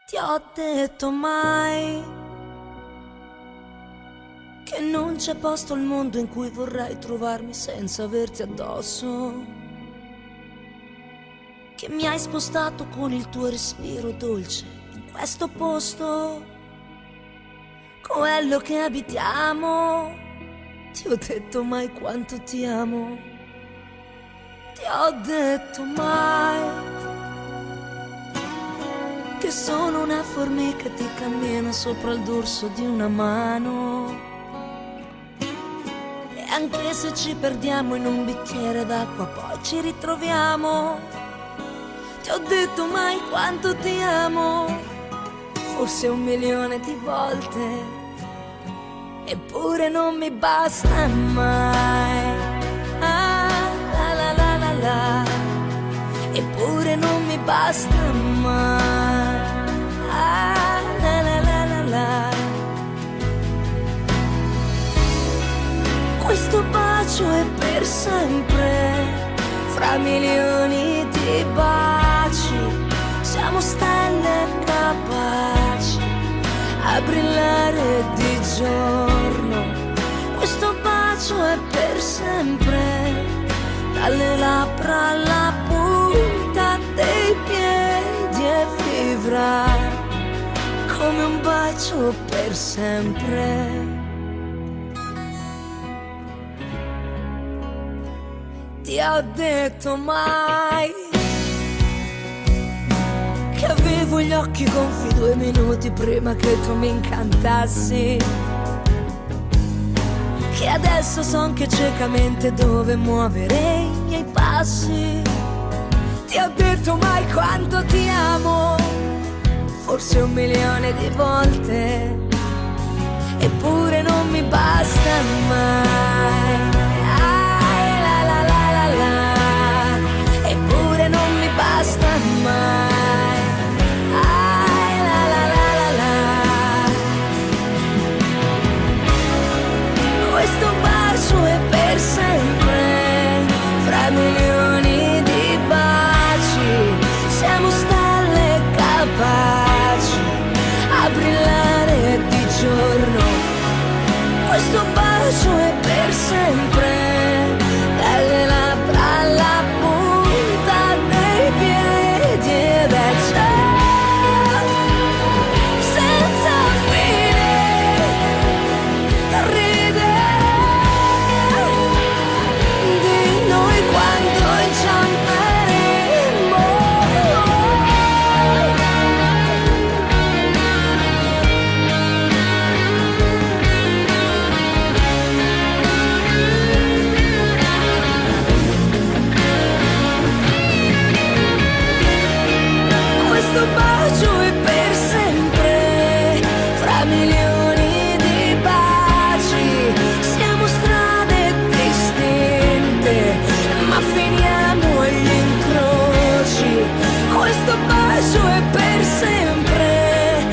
Ti ho detto mai che non c'è posto al mondo in cui vorrei trovarmi senza averti addosso, che mi hai spostato con il tuo respiro dolce in questo posto, quello che abitiamo. Ti ho detto mai quanto ti amo. Ti ho detto mai che sono una formica che cammina sopra il dorso di una mano, e anche se ci perdiamo in un bicchiere d'acqua poi ci ritroviamo. Ti ho detto mai quanto ti amo, forse 1.000.000 di volte, eppure non mi basta mai. Ah, la la la la la, eppure non mi basta mai. Ah, la la la la la. Questo bacio è per sempre, fra milioni di baci. Siamo stelle capaci a brillare di giorno. Questo bacio è per sempre, dalle labbra alla punta dei piedi, e vivrà come un bacio per sempre. Ti ho detto mai che avevo gli occhi gonfi 2 minuti prima che tu mi incantassi, che adesso son che ciecamente dove muovere i miei passi. Ti ho detto mai quanto ti amo, forse 1.000.000 di volte, eppure non mi basta mai. Ah, la la la la la, eppure non mi basta mai. Ah, la la la la la. Questo bacio è per sempre, fra milioni di baci. Siamo stelle capaci a brillare di giorno. Questo bacio è per sempre, dalle labbra alla punta dei piedi, ed è già senza fine. Ridere di noi quando inciamperemo. Questo bacio è per sempre, fra milioni di baci. Siamo strade distinte, ma finiamo agli incroci. Questo bacio è per sempre,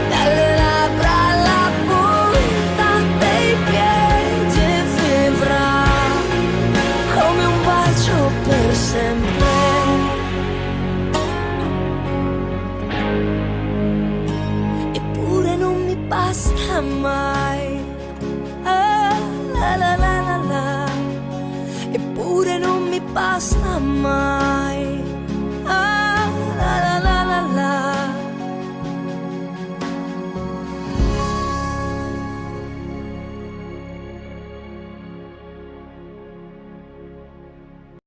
dalle labbra alla punta dei piedi, e vivrà come un bacio per sempre. Eppure non mi basta mai. Ah, la la la la la, eppure non mi basta mai.